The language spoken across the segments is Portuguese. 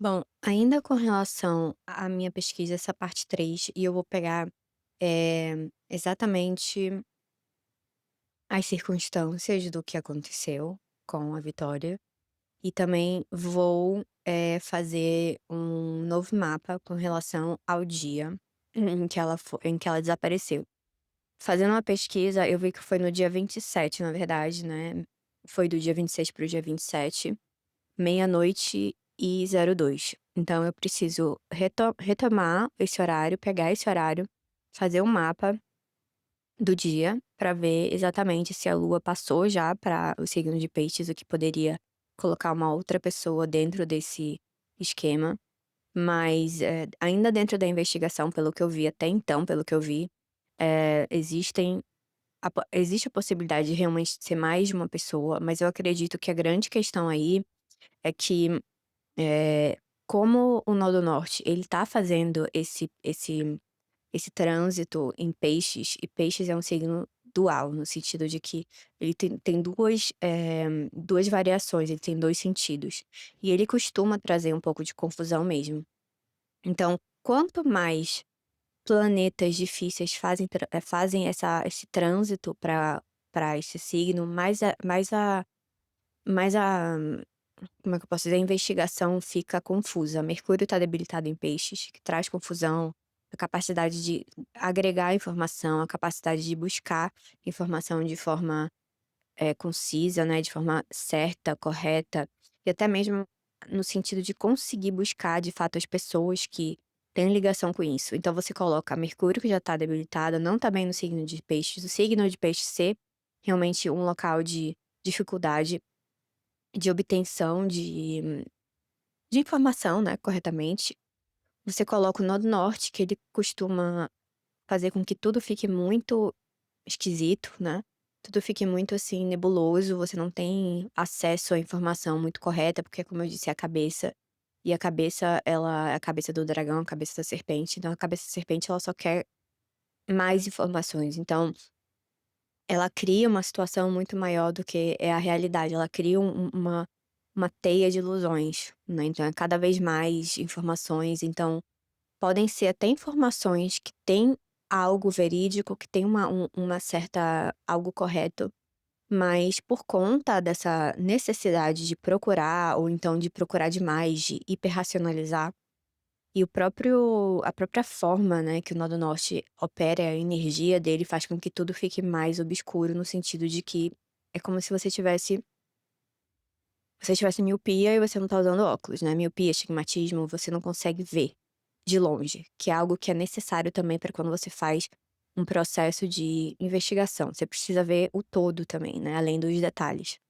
Bom, ainda com relação à minha pesquisa, essa parte 3, e eu vou pegar, exatamente as circunstâncias do que aconteceu com a Vitória, e também vou, fazer um novo mapa com relação ao dia em que ela desapareceu. Fazendo uma pesquisa, eu vi que foi no dia 27, na verdade, né, foi do dia 26 para o dia 27, meia-noite e 02. Então eu preciso retomar esse horário, pegar esse horário, fazer um mapa do dia para ver exatamente se a lua passou já para o signo de Peixes, o que poderia colocar uma outra pessoa dentro desse esquema. Mas, ainda dentro da investigação, pelo que eu vi até então, pelo que eu vi, existe a possibilidade de realmente ser mais de uma pessoa, mas eu acredito que a grande questão aí é que, eh, como o Nodo Norte, ele tá fazendo esse trânsito em Peixes, e Peixes é um signo dual, no sentido de que ele tem 2 variações, ele tem 2 sentidos, e ele costuma trazer um pouco de confusão mesmo. Então, quanto mais planetas difíceis fazem esse trânsito para esse signo, mais a como é que eu posso dizer? A investigação fica confusa. Mercúrio está debilitado em Peixes, que traz confusão, a capacidade de agregar informação, a capacidade de buscar informação de forma, concisa, né, de forma certa, correta, e até mesmo no sentido de conseguir buscar, de fato, as pessoas que têm ligação com isso. Então você coloca Mercúrio, que já está debilitado, não está bem no signo de Peixes, o signo de Peixes ser realmente um local de dificuldade, de obtenção de informação, né, corretamente. Você coloca o Nodo Norte, que ele costuma fazer com que tudo fique muito esquisito, né, tudo fique muito, assim, nebuloso, você não tem acesso à informação muito correta, porque como eu disse, é a cabeça, e a cabeça ela é a cabeça do dragão, a cabeça da serpente, então a cabeça da serpente ela só quer mais informações, então ela cria uma situação muito maior do que é a realidade, ela cria uma teia de ilusões, né, então é cada vez mais informações, então podem ser até informações que têm algo verídico, que tem uma certa algo correto, mas por conta dessa necessidade de procurar, ou então de procurar demais, de hiperracionalizar, e o próprio a própria forma, né, que o Nodo Norte opera, a energia dele faz com que tudo fique mais obscuro, no sentido de que é como se você tivesse miopia e você não tá usando óculos, né, miopia, astigmatismo, você não consegue ver de longe, que é algo que é necessário também para quando você faz um processo de investigação, você precisa ver o todo também, né, além dos detalhes.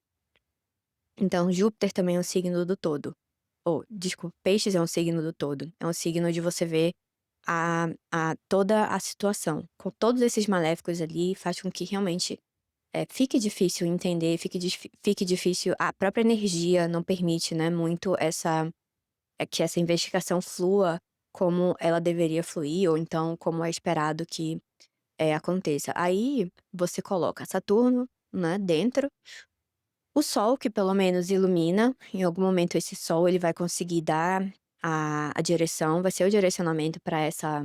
Então Júpiter também é um signo do todo. Ou, desculpa, Peixes é um signo do todo, é um signo de você ver a toda a situação. Com todos esses maléficos ali, faz com que realmente, fique difícil entender, fique difícil, a própria energia não permite, né, muito que essa investigação flua como ela deveria fluir, ou então como é esperado que, aconteça. Aí, você coloca Saturno, né, dentro, o Sol que pelo menos ilumina, em algum momento esse Sol ele vai conseguir dar a direção, vai ser o direcionamento para essa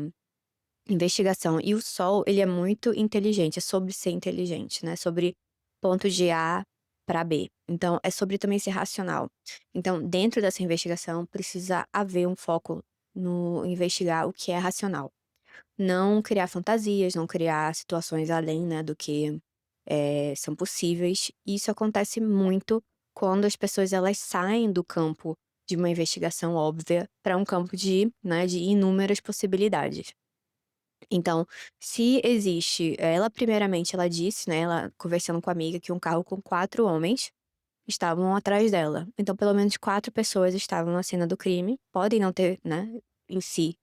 investigação. E o Sol, ele é muito inteligente, é sobre ser inteligente, né, sobre pontos de A para B. Então é sobre também ser racional. Então dentro dessa investigação precisa haver um foco no investigar o que é racional. Não criar fantasias, não criar situações além, né, do que, são possíveis. E isso acontece muito quando as pessoas elas saem do campo de uma investigação óbvia para um campo de inúmeras possibilidades. Então, se existe ela primeiramente ela disse, né, ela conversando com a amiga, que um carro com 4 homens estavam atrás dela. Então pelo menos 4 pessoas estavam na cena do crime, podem não ter, né, em si,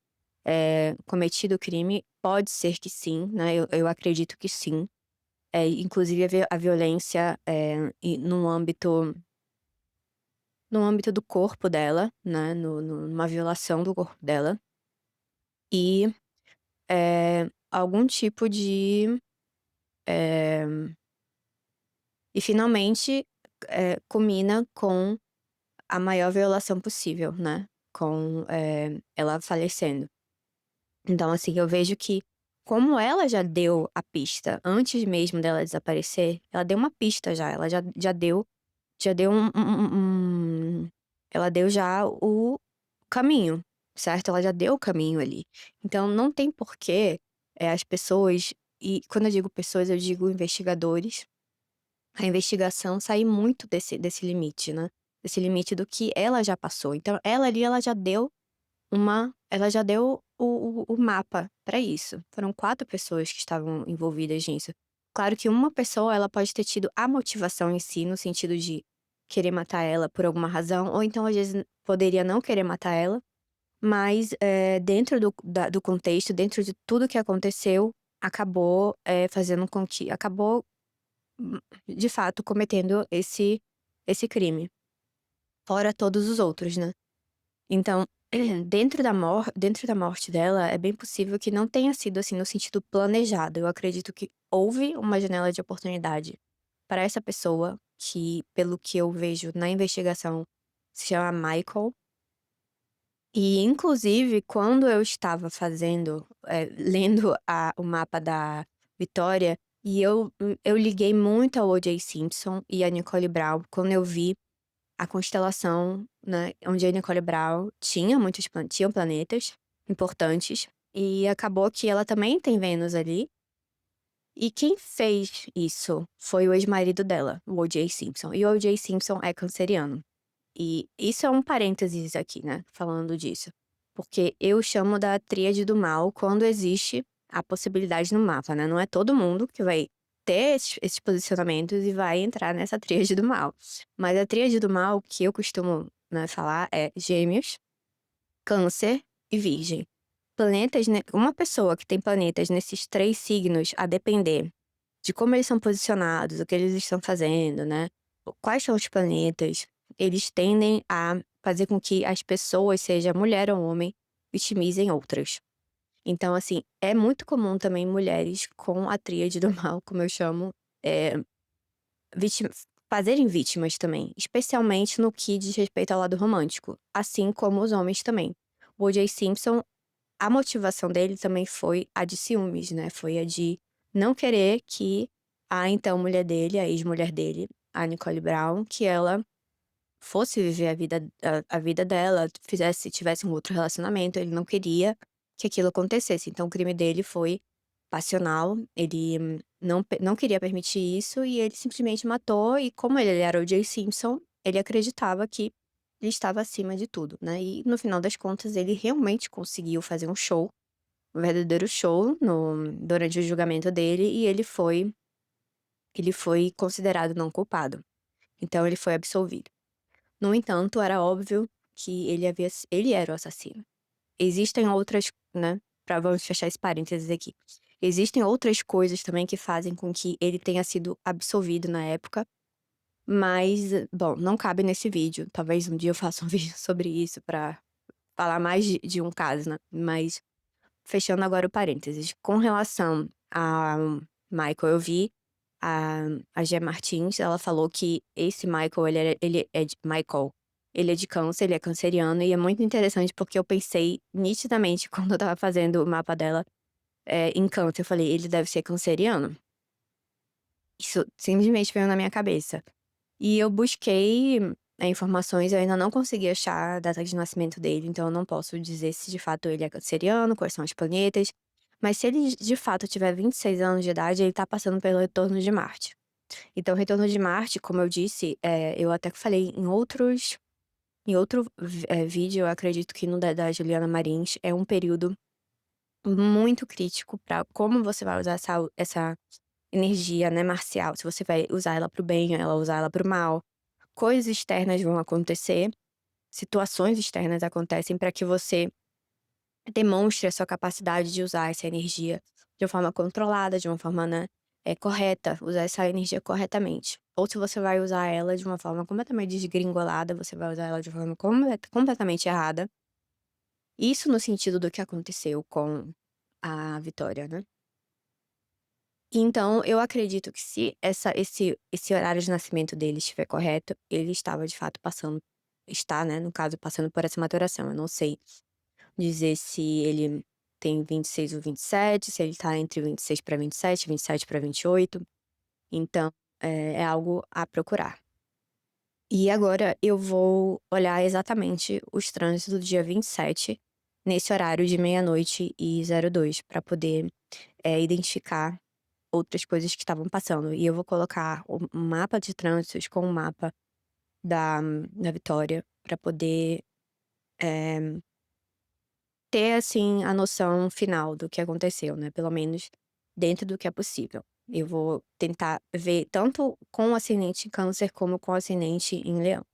cometido o crime, pode ser que sim, né, eu acredito que sim. Inclusive a violência, no âmbito do corpo dela, né, numa violação do corpo dela, e, algum tipo de, eh e finalmente, culmina com a maior violação possível, né. com, ela falecendo. Então, assim, eu vejo que como ela já deu a pista antes mesmo dela desaparecer, ela deu uma pista já, ela já deu ela deu já o caminho, certo? Ela já deu o caminho ali. Então não tem porquê, as pessoas e quando eu digo pessoas, eu digo investigadores, a investigação sair muito desse limite, né, desse limite do que ela já passou. Então ela ali, ela já deu o mapa pra isso. Foram 4 pessoas que estavam envolvidas nisso. Claro que uma pessoa, ela pode ter tido a motivação em si, no sentido de querer matar ela por alguma razão, ou então, às vezes, poderia não querer matar ela, mas, dentro do contexto, dentro de tudo que aconteceu, acabou, fazendo com que acabou, de fato, cometendo esse crime. Fora todos os outros, né. Então, dentro da morte dela, é bem possível que não tenha sido, assim, no sentido planejado. Eu acredito que houve uma janela de oportunidade para essa pessoa, que, pelo que eu vejo na investigação, se chama Michael. E, inclusive, quando eu estava lendo o mapa da Vitória, e eu liguei muito ao O.J. Simpson e a Nicole Brown quando eu vi a constelação, né, onde a Nicole Brown tinham planetas importantes, e acabou que ela também tem Vênus ali, e quem fez isso foi o ex-marido dela, o O.J. Simpson, e o O.J. Simpson é canceriano. E isso é um parênteses aqui, né, falando disso, porque eu chamo da tríade do mal quando existe a possibilidade no mapa, né, não é todo mundo que vai ter esses posicionamentos e vai entrar nessa tríade do mal. Mas a tríade do mal que eu costumo, né, falar é Gêmeos, Câncer e Virgem. Planetas, né, uma pessoa que tem planetas nesses 3 signos, a depender de como eles são posicionados, o que eles estão fazendo, né, quais são os planetas, eles tendem a fazer com que as pessoas, seja mulher ou homem, vitimizem outras. Então, assim, é muito comum também mulheres com a tríade do mal, como eu chamo, eh, vitim fazerem vítimas também, especialmente no que diz respeito ao lado romântico, assim como os homens também. O O.J. Simpson, a motivação dele também foi a de ciúmes, né, foi a de não querer que a então mulher dele, a ex-mulher dele, a Nicole Brown, que ela fosse viver a vida dela, tivesse um outro relacionamento, ele não queria que aquilo acontecesse. Então o crime dele foi passional, ele não queria permitir isso e ele simplesmente matou, e como ele era o O.J. Simpson, ele acreditava que ele estava acima de tudo, né. E no final das contas ele realmente conseguiu fazer um show, um verdadeiro show durante o julgamento dele, e ele foi considerado não culpado. Então ele foi absolvido. No entanto, era óbvio que ele era o assassino. Existem outras, né, vamos fechar esse parênteses aqui. Existem outras coisas também que fazem com que ele tenha sido absolvido na época, mas, bom, não cabe nesse vídeo. Talvez um dia eu faça um vídeo sobre isso pra falar mais de um caso, né, mas fechando agora o parênteses. Com relação a Michael, eu vi a a Gia Martins, ela falou que esse Michael, ele é de Câncer, ele é canceriano, e é muito interessante porque eu pensei nitidamente quando eu estava fazendo o mapa dela, em Câncer, eu falei: "Ele deve ser canceriano". Isso simplesmente veio na minha cabeça. E eu busquei, informações, eu ainda não consegui achar a data de nascimento dele, então eu não posso dizer se de fato ele é canceriano, quais são os planetas, mas se ele de fato tiver 26 anos de idade, ele tá passando pelo retorno de Marte. Então o retorno de Marte, como eu disse, eu até falei em outro vídeo, eu acredito que no da Juliana Marins, é um período muito crítico para como você vai usar essa energia, né, marcial, se você vai usar ela para o bem, ela usar ela para o mal. Coisas externas vão acontecer, situações externas acontecem para que você demonstre a sua capacidade de usar essa energia de uma forma controlada, de uma forma, né, correta, usar essa energia corretamente. Ou se você vai usar ela de uma forma completamente desgringolada, você vai usar ela de forma completamente errada. Isso no sentido do que aconteceu com a Vitória, né. Então eu acredito que se esse horário de nascimento dele estiver correto, ele estava de fato passando está, né, no caso, passando por essa maturação. Eu não sei dizer se ele tem 26 ou 27, se ele tá entre 26 para 27, 27 para 28. Então, é algo a procurar. E agora eu vou olhar exatamente os trânsitos do dia 27, nesse horário de 00:02, para poder, identificar outras coisas que estavam passando. E eu vou colocar o mapa de trânsitos com o mapa da Vitória, para poder, eh, ter, assim, a noção final do que aconteceu, né, pelo menos dentro do que é possível. Eu vou tentar ver tanto com o ascendente em Câncer, como com o ascendente em Leão.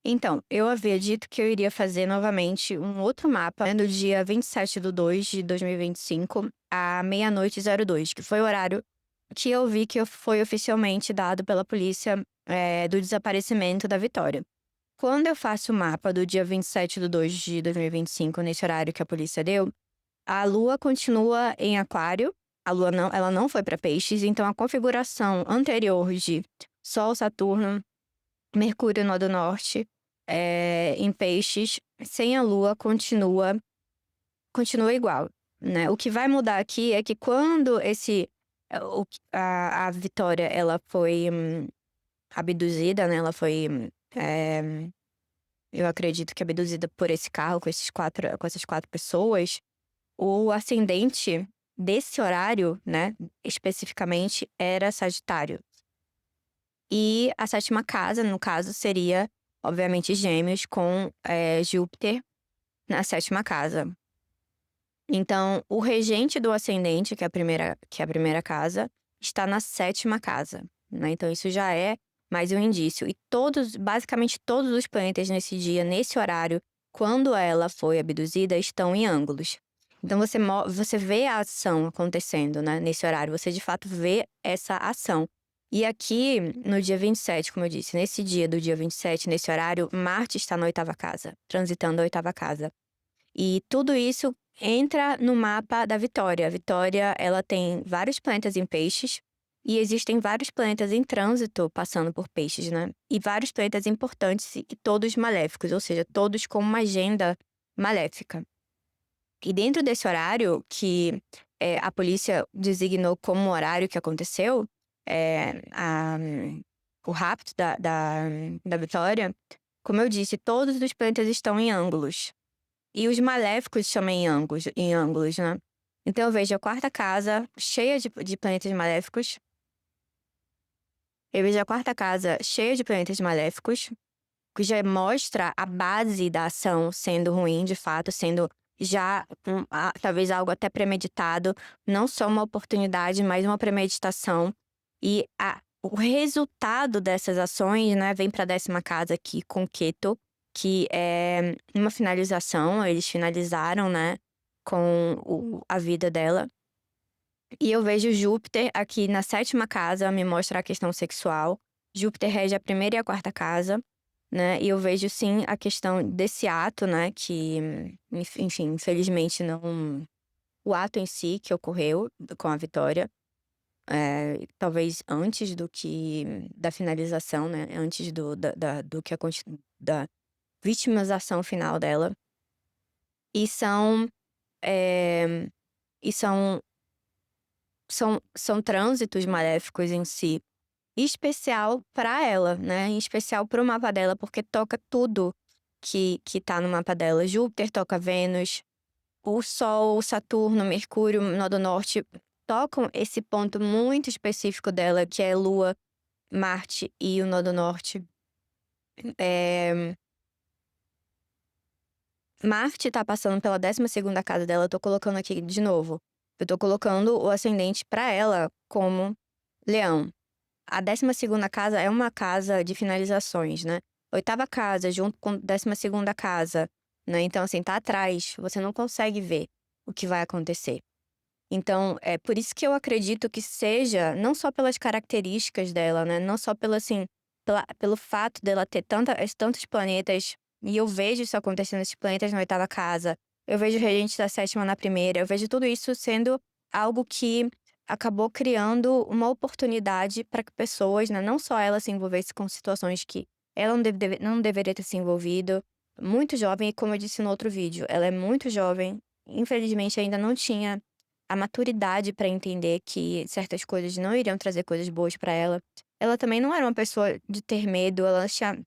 Então, eu havia dito que eu iria fazer novamente um outro mapa, né, no dia 27/2/2025, à 00:02, que foi o horário que eu vi que foi oficialmente dado pela polícia, do desaparecimento da Vitória. Quando eu faço o mapa do dia 27/2/2025, nesse horário que a polícia deu, a Lua continua em Aquário, a Lua não, ela não foi para Peixes, então a configuração anterior de Sol, Saturno, Mercúrio no do norte, em Peixes, sem a Lua, continua igual, né. O que vai mudar aqui é que quando a Vitória, ela foi abduzida, né, ela foi, eu acredito que abduzida por esse carro com essas 4 pessoas, o ascendente desse horário, né, especificamente, era Sagitário. E a 7ª casa, no caso, seria, obviamente, Gêmeos com, Júpiter na 7ª casa. Então, o regente do ascendente, que é a primeira casa, está na 7ª casa, né, então isso já é mais um indício. E basicamente todos os planetas nesse dia, nesse horário, quando ela foi abduzida, estão em ângulos. Então você vê a ação acontecendo, né, nesse horário, você de fato vê essa ação. E aqui, no dia 27, como eu disse, nesse dia do dia 27, nesse horário, Marte está na 8ª casa, transitando a 8ª casa. E tudo isso entra no mapa da Vitória. A Vitória, ela tem vários planetas em Peixes e existem vários planetas em trânsito passando por Peixes, né? E vários planetas importantes e todos maléficos, ou seja, todos com uma agenda maléfica. E dentro desse horário que a polícia designou como horário que aconteceu, o rapto da Vitória, como eu disse, todos os planetas estão em ângulos. E os maléficos também em ângulos, né. Então eu vejo a 4ª casa cheia de planetas maléficos. Eu vejo a 4ª casa cheia de planetas maléficos, que já mostra a base da ação sendo ruim, de fato, sendo já talvez algo até premeditado, não só uma oportunidade, mas uma premeditação. E o resultado dessas ações, né, vem para a 10ª casa aqui com Keto, que é uma finalização, eles finalizaram, né, com a vida dela. E eu vejo Júpiter aqui na 7ª casa, me mostra a questão sexual. Júpiter rege a 1ª e a 4ª casa, né, e eu vejo sim a questão desse ato, né, que, enfim, infelizmente não, o ato em si que ocorreu com a Vitória, talvez antes da finalização, né, antes do que da vitimização final dela. E são, eh, e são trânsitos maléficos em si, em especial para ela, né, em especial para o mapa dela, porque toca tudo que tá no mapa dela. Júpiter toca Vênus, o Sol, Saturno, Mercúrio, nó do norte, tocam esse ponto muito específico dela, que é Lua, Marte e o nó do norte. Eh, Marte tá passando pela 12ª casa dela, eu tô colocando aqui de novo, eu tô colocando o ascendente pra ela como Leão. A 12ª casa é uma casa de finalizações, né. 8ª casa junto com 12ª casa, né, então assim, tá atrás, você não consegue ver o que vai acontecer. Então, é por isso que eu acredito que seja, não só pelas características dela, né, não só pelo fato dela ter tantos planetas, e eu vejo isso acontecendo, esses planetas na 8ª casa, eu vejo o regente da 7ª na 1ª, eu vejo tudo isso sendo algo que acabou criando uma oportunidade para que pessoas, né, não só ela se envolvesse com situações que ela não deveria ter se envolvido. Muito jovem, e como eu disse no outro vídeo, ela é muito jovem, infelizmente ainda não tinha a maturidade para entender que certas coisas não iriam trazer coisas boas para ela. Ela também não era uma pessoa de ter medo, ela tinha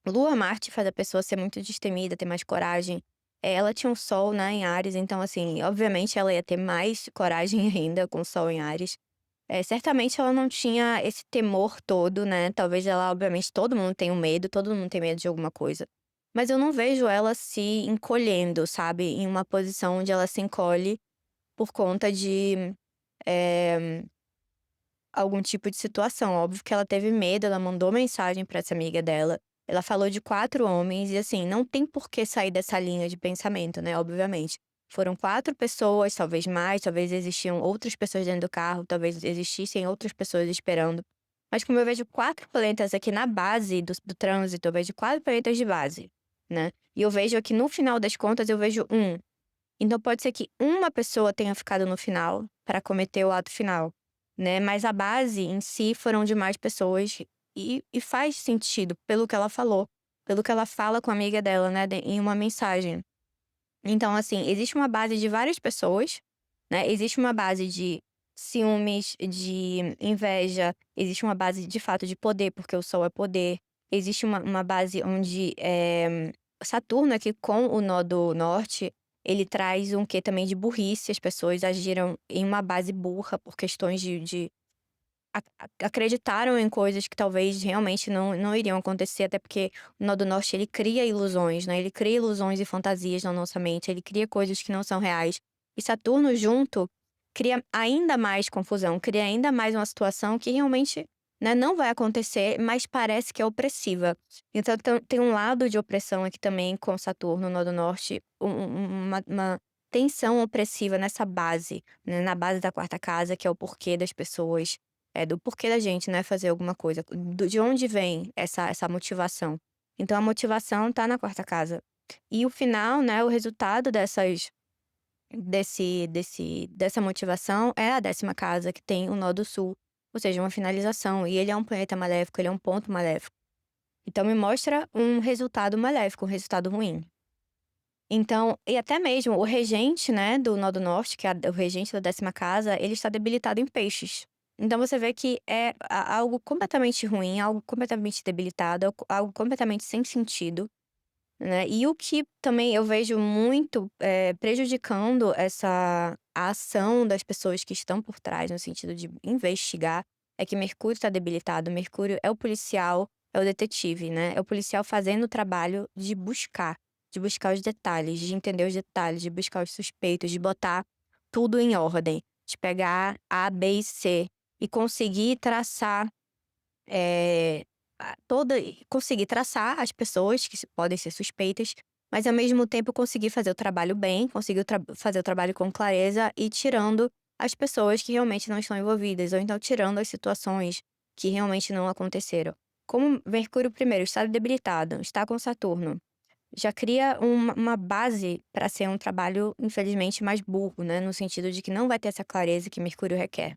Lua, Marte faz a pessoa ser muito destemida, ter mais coragem. Ela tinha um Sol, né, em Áries, então, assim, obviamente ela ia ter mais coragem ainda com o Sol em Áries. Certamente ela não tinha esse temor todo, né, talvez ela obviamente todo mundo tem um medo, todo mundo tem medo de alguma coisa. Mas eu não vejo ela se encolhendo, sabe, em uma posição onde ela se encolhe por conta de, eh, algum tipo de situação. Óbvio que ela teve medo, ela mandou mensagem pra essa amiga dela. Ela falou de 4 homens e, assim, não tem por que sair dessa linha de pensamento, né, obviamente. Foram 4 pessoas, talvez mais, talvez existiam outras pessoas dentro do carro, talvez existissem outras pessoas esperando. Mas como eu vejo 4 planetas aqui na base do trânsito, eu vejo 4 planetas de base, né, e eu vejo aqui no final das contas, eu vejo um. Então pode ser que uma pessoa tenha ficado no final para cometer o ato final, né, mas a base em si foram de mais pessoas e faz sentido pelo que ela falou, pelo que ela fala com a amiga dela, né, em uma mensagem. Então, assim, existe uma base de várias pessoas, né, existe uma base de ciúmes, de inveja, existe uma base de fato de poder, porque o Sol é poder, existe uma base onde, Saturno aqui com o nó do norte, ele traz um quê também de burrice, as pessoas agiram em uma base burra por questões de acreditaram em coisas que talvez realmente não iriam acontecer, até porque o nó do norte ele cria ilusões, né, ele cria ilusões e fantasias na nossa mente, ele cria coisas que não são reais. E Saturno junto cria ainda mais confusão, cria ainda mais uma situação que realmente, né, não vai acontecer, mas parece que é opressiva. Então tem um lado de opressão aqui também com Saturno, no nó do norte, uma tensão opressiva nessa base, né, na base da quarta casa, que é o porquê das pessoas, do porquê da gente, né, fazer alguma coisa, de onde vem essa motivação. Então a motivação tá na quarta casa. E o final, né, o resultado dessa motivação é a 10ª casa, que tem o nó do sul, ou seja, uma finalização, e ele é um planeta maléfico, ele é um ponto maléfico. Então me mostra um resultado maléfico, um resultado ruim. Então e até mesmo o regente, né, do nó do norte, que é o regente da 10ª casa, ele está debilitado em peixes. Então você vê que é algo completamente ruim, algo completamente debilitado, algo completamente sem sentido, né. E o que também eu vejo muito, prejudicando a ação das pessoas que estão por trás, no sentido de investigar, é que Mercúrio está debilitado. Mercúrio é o policial, é o detetive, né, é o policial fazendo o trabalho de buscar os detalhes, de entender os detalhes, de buscar os suspeitos, de botar tudo em ordem, de pegar A, B e C e conseguir traçar, eh, conseguir traçar as pessoas que podem ser suspeitas, mas ao mesmo tempo conseguir fazer o trabalho bem, conseguir fazer o trabalho com clareza e tirando as pessoas que realmente não estão envolvidas, ou então tirando as situações que realmente não aconteceram. Como Mercúrio primeiro está debilitado, está com Saturno, já cria uma base para ser um trabalho, infelizmente, mais burro, né, no sentido de que não vai ter essa clareza que Mercúrio requer.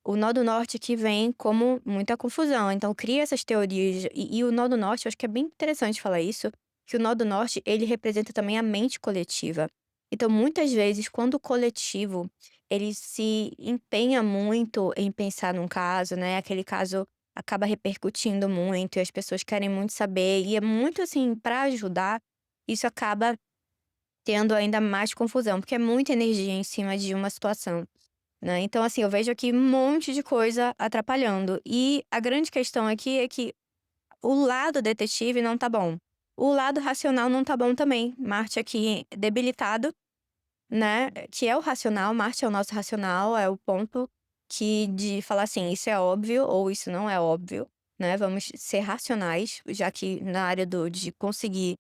O nó do norte que vem como muita confusão, então cria essas teorias e o nó do norte, eu acho que é bem interessante falar isso, que o nó do norte, ele representa também a mente coletiva. Então muitas vezes quando o coletivo, ele se empenha muito em pensar num caso, né, aquele caso acaba repercutindo muito e as pessoas querem muito saber e é muito assim, para ajudar, isso acaba tendo ainda mais confusão, porque é muita energia em cima de uma situação. Né, então assim, eu vejo aqui um monte de coisa atrapalhando. E a grande questão aqui é que o lado detetive não tá bom. O lado racional não tá bom também. Marte aqui debilitado, né, que é o racional, Marte é o nosso racional, é o ponto que de falar assim: "Isso é óbvio" ou "Isso não é óbvio", né, vamos ser racionais, já que na área de conseguir,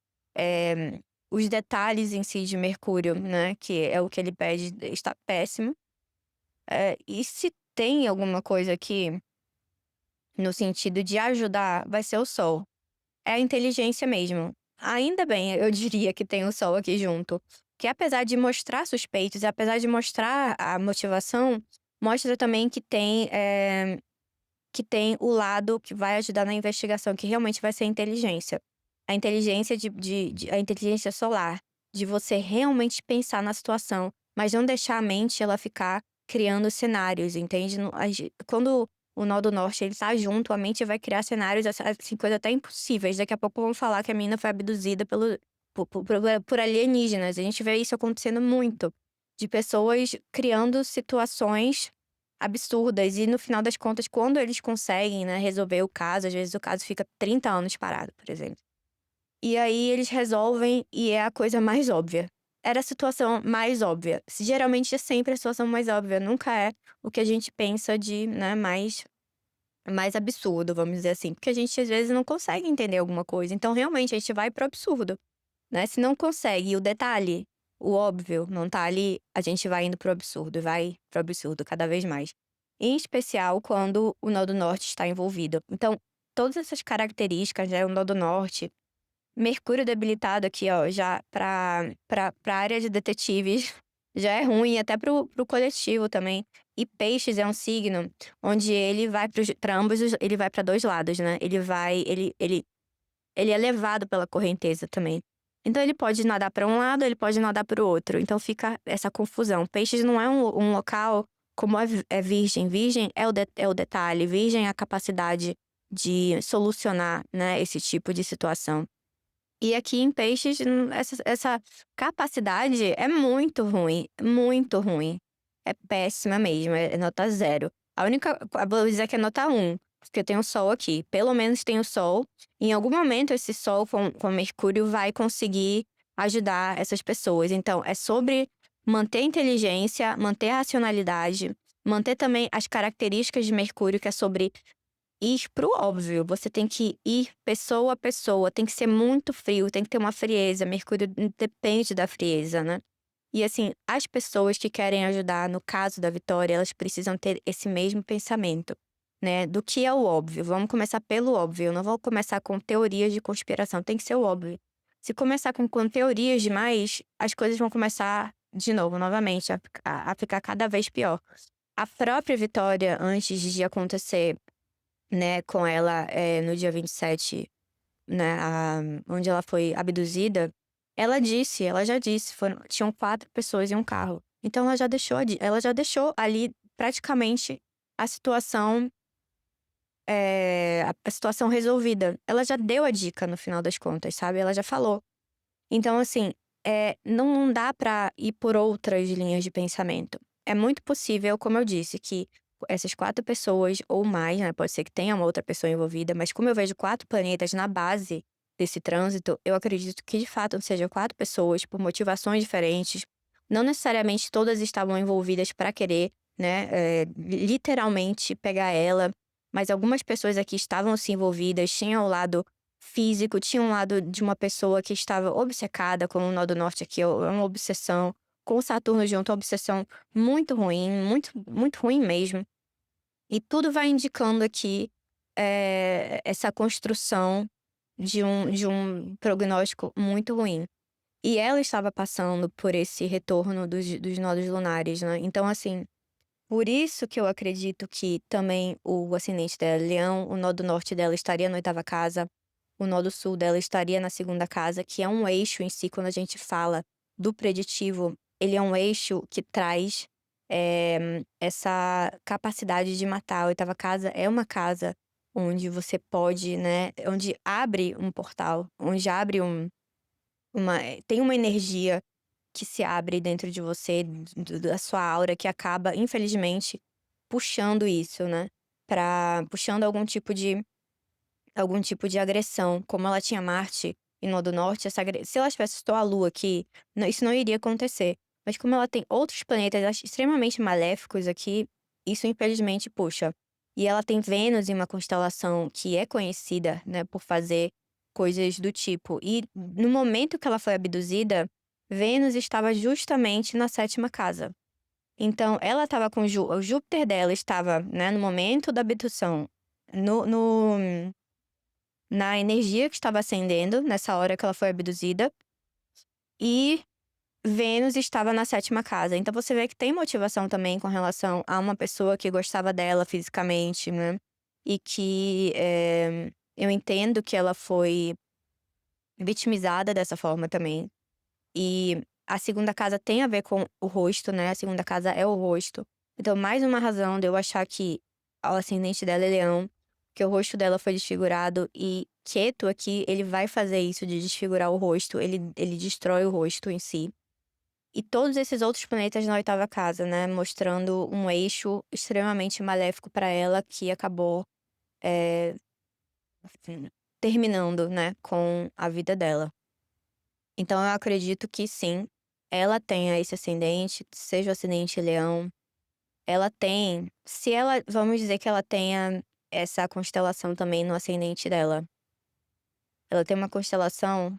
os detalhes em si de Mercúrio, né, que é o que ele pede, está péssimo. E se tem alguma coisa aqui, no sentido de ajudar, vai ser o Sol. É a inteligência mesmo. Ainda bem, eu diria que tem o Sol aqui junto, que apesar de mostrar suspeitos e apesar de mostrar a motivação, Mostra também que tem o lado que vai ajudar na investigação, que realmente vai ser a inteligência. A inteligência a inteligência solar, de você realmente pensar na situação, mas não deixar a mente ela ficar criando cenários, entende? Quando o nó do norte ele tá junto, a mente vai criar cenários, assim, coisas até impossíveis. Daqui a pouco vão falar que a menina foi abduzida por alienígenas. A gente vê isso acontecendo muito. De pessoas criando situações absurdas. E no final das contas, quando eles conseguem, né, resolver o caso, às vezes o caso fica 30 anos parado, por exemplo. E aí eles resolvem e é a coisa mais óbvia. Era a situação mais óbvia. Geralmente é sempre a situação mais óbvia, nunca é o que a gente pensa de, né, mais absurdo, vamos dizer assim. Porque a gente às vezes não consegue entender alguma coisa. Então, realmente, a gente vai pro absurdo, né? Se não consegue, e o detalhe, o óbvio, não tá ali, a gente vai indo pro absurdo, vai pro absurdo cada vez mais. Em especial quando o nó do norte está envolvido. Então, todas essas características, né? O nó do norte, Mercúrio debilitado aqui, ó, já pra área de detetives, já é ruim, até pro coletivo também. E Peixes é um signo onde ele vai pra ambos ele vai pra 2 lados, né. Ele é levado pela correnteza também. Então ele pode nadar pra um lado, ele pode nadar para o outro, então fica essa confusão. Peixes não é um local como é Virgem. Virgem é o detalhe, Virgem é a capacidade de solucionar, né, esse tipo de situação. E aqui em Peixes, essa capacidade é muito ruim, muito ruim. É péssima mesmo, é nota 0. A única vou dizer que é nota 1, porque tem o Sol aqui, pelo menos tem o Sol. Em algum momento esse Sol com Mercúrio vai conseguir ajudar essas pessoas. Então é sobre manter a inteligência, manter a racionalidade, manter também as características de Mercúrio, que é sobre ir pro óbvio, você tem que ir pessoa a pessoa, tem que ser muito frio, tem que ter uma frieza, Mercúrio depende da frieza, né. E assim, as pessoas que querem ajudar, no caso da Vitória, elas precisam ter esse mesmo pensamento, né, do que é o óbvio. Vamos começar pelo óbvio, não vou começar com teorias de conspiração, tem que ser o óbvio. Se começar com teorias demais, as coisas vão começar de novo, novamente, a ficar cada vez pior. A própria Vitória, antes de acontecer, né, com ela, no dia 27, né, onde ela foi abduzida, ela já disse, tinham 4 pessoas em um carro. Então ela já deixou ali praticamente a situação, a situação resolvida. Ela já deu a dica no final das contas, sabe, ela já falou. Então assim, não dá pra ir por outras linhas de pensamento. É muito possível, como eu disse, que essas 4 pessoas ou mais, né, pode ser que tenha uma outra pessoa envolvida, mas como eu vejo 4 planetas na base desse trânsito, eu acredito que de fato sejam 4 pessoas por motivações diferentes. Não necessariamente todas estavam envolvidas pra querer, né, literalmente pegar ela, mas algumas pessoas aqui estavam se envolvidas, tinham o lado físico, tinha um lado de uma pessoa que estava obcecada com o nó do norte aqui, é uma obsessão, com o Saturno junto, uma obsessão muito ruim, muito, muito ruim mesmo. E tudo vai indicando aqui, essa construção de um prognóstico muito ruim. E ela estava passando por esse retorno dos nodos lunares, né. Então assim, por isso que eu acredito que também o ascendente dela é Leão, o nó do norte dela estaria na 8ª casa, o nó do sul dela estaria na 2ª casa, que é um eixo em si, quando a gente fala do preditivo, ele é um eixo que traz, essa capacidade de matar. A 8ª casa é uma casa onde você pode, né, onde abre um portal, onde abre tem uma energia que se abre dentro de você, da sua aura, que acaba, infelizmente, puxando isso, né, puxando algum tipo de agressão. Como ela tinha Marte e nó do norte, se ela tivesse só a Lua aqui, isso não iria acontecer. Mas como ela tem outros planetas extremamente maléficos aqui, isso infelizmente puxa. E ela tem Vênus em uma constelação que é conhecida, né, por fazer coisas do tipo. E no momento que ela foi abduzida, Vênus estava justamente na 7ª casa. Então ela estava com o Júpiter dela estava, né, no momento da abdução, no no na energia que estava acendendo nessa hora que ela foi abduzida, e Vênus estava na 7ª casa, então você vê que tem motivação também com relação a uma pessoa que gostava dela fisicamente, né, e que, eu entendo que ela foi vitimizada dessa forma também. E a 2ª casa tem a ver com o rosto, né, a 2ª casa é o rosto. Então mais uma razão de eu achar que o ascendente dela é Leão, que o rosto dela foi desfigurado e Ketu aqui, ele vai fazer isso de desfigurar o rosto, ele destrói o rosto em si. E todos esses outros planetas na 8ª casa, né, mostrando um eixo extremamente maléfico para ela que acabou, eh, assim, terminando, né, com a vida dela. Então eu acredito que sim, ela tenha esse ascendente, seja o ascendente Leão, ela tem se ela vamos dizer que ela tenha essa constelação também no ascendente dela. Ela tem uma constelação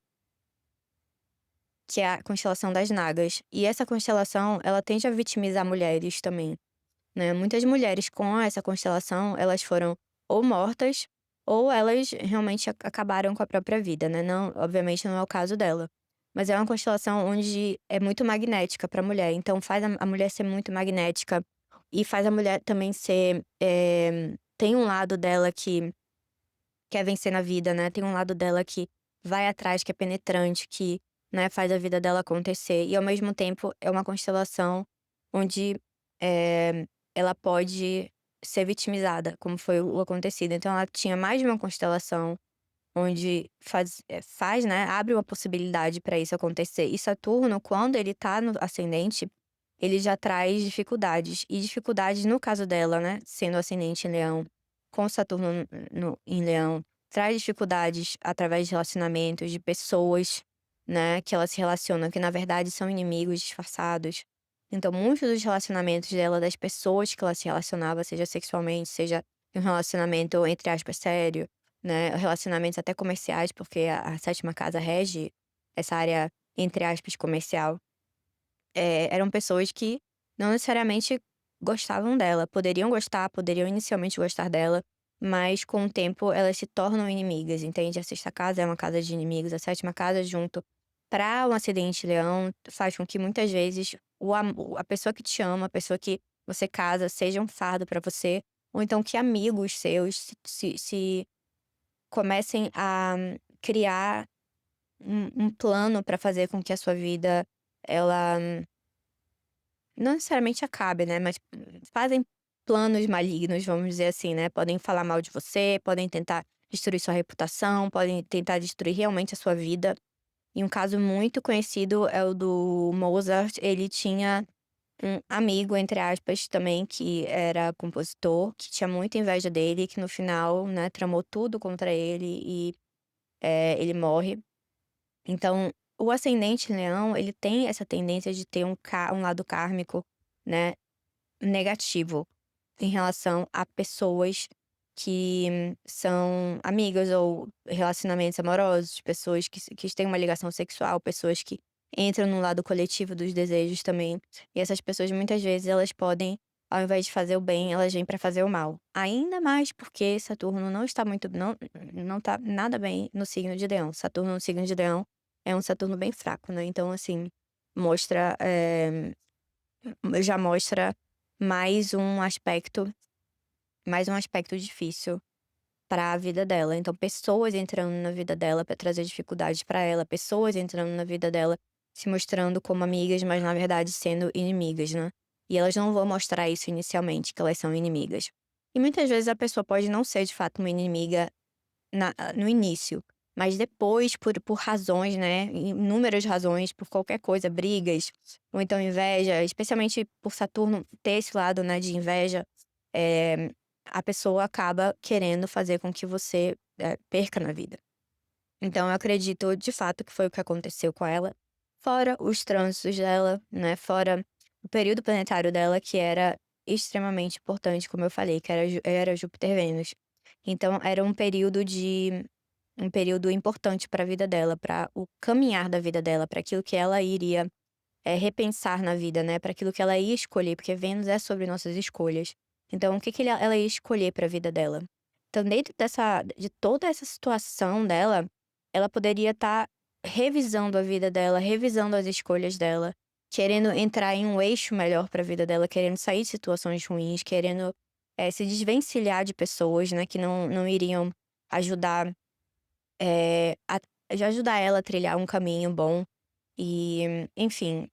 que é a constelação das Nagas, e essa constelação, ela tende a vitimizar mulheres também, né. Muitas mulheres com essa constelação, elas foram ou mortas, ou elas realmente acabaram com a própria vida, né, não obviamente não é o caso dela. Mas é uma constelação onde é muito magnética pra mulher, então faz a mulher ser muito magnética, e faz a mulher também ser, tem um lado dela que quer vencer na vida, né, tem um lado dela que vai atrás, que é penetrante, que, né, faz a vida dela acontecer e ao mesmo tempo é uma constelação onde, ela pode ser vitimizada, como foi o acontecido. Então ela tinha mais de uma constelação onde faz, né, abre uma possibilidade para isso acontecer. E Saturno, quando ele tá no ascendente, ele já traz dificuldades. E dificuldades no caso dela, né, sendo ascendente em Leão, com Saturno em Leão, traz dificuldades através de relacionamentos, de pessoas, né, que ela se relaciona, que na verdade são inimigos disfarçados. Então, muitos dos relacionamentos dela, das pessoas que ela se relacionava, seja sexualmente, seja um relacionamento, entre aspas, sério, né, relacionamentos até comerciais, porque a 7ª casa rege essa área, entre aspas, comercial. Eram pessoas que não necessariamente gostavam dela, poderiam gostar, poderiam inicialmente gostar dela, mas com o tempo elas se tornam inimigas, entende? A 6ª casa é uma casa de inimigos, a 7ª casa junto para um acidente leão faz com que muitas vezes a pessoa que te ama, a pessoa que você casa, seja um fardo para você, ou então que amigos seus se comecem a criar um plano para fazer com que a sua vida, ela não necessariamente acabe, né, mas fazem planos malignos, vamos dizer assim, né, podem falar mal de você, podem tentar destruir sua reputação, podem tentar destruir realmente a sua vida. E um caso muito conhecido é o do Mozart, ele tinha um amigo, entre aspas, também, que era compositor, que tinha muita inveja dele, que no final, né, tramou tudo contra ele e, ele morre. Então, o ascendente leão, ele tem essa tendência de ter um lado kármico, né, negativo, em relação a pessoas que são amigas ou relacionamentos amorosos, pessoas que têm uma ligação sexual, pessoas que entram no lado coletivo dos desejos também. E essas pessoas, muitas vezes, elas podem, ao invés de fazer o bem, elas vêm para fazer o mal. Ainda mais porque Saturno não está muito não tá nada bem no signo de Leão. Saturno no signo de Leão é um Saturno bem fraco, né, então assim, mostra, já mostra mais um aspecto mais um aspecto difícil para a vida dela. Então, pessoas entrando na vida dela para trazer dificuldades para ela, pessoas entrando na vida dela, se mostrando como amigas, mas na verdade sendo inimigas, né. E elas não vão mostrar isso inicialmente, que elas são inimigas. E muitas vezes a pessoa pode não ser de fato uma inimiga no início, mas depois por razões, né, inúmeras razões, por qualquer coisa, brigas, ou então inveja, especialmente por Saturno ter esse lado, né, de inveja, eh, a pessoa acaba querendo fazer com que você, perca na vida. Então eu acredito de fato que foi o que aconteceu com ela, fora os trânsitos dela, né, fora o período planetário dela que era extremamente importante, como eu falei, que era Júpiter-Vênus. Então era um período importante para a vida dela, para o caminhar da vida dela, para aquilo que ela iria, repensar na vida, né, para aquilo que ela ia escolher, porque Vênus é sobre nossas escolhas. Então o que que ela ia escolher para a vida dela. Então dentro de toda essa situação dela, ela poderia estar revisando a vida dela, revisando as escolhas dela, querendo entrar em um eixo melhor para a vida dela, querendo sair de situações ruins, querendo, se desvencilhar de pessoas, né, que não iriam ajudar, a já ajudar ela a trilhar um caminho bom. E, enfim,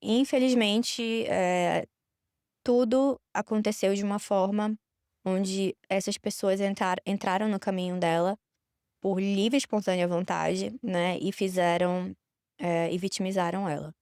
infelizmente, tudo aconteceu de uma forma onde essas pessoas entraram no caminho dela por livre e espontânea vontade, né, e fizeram, e vitimizaram ela.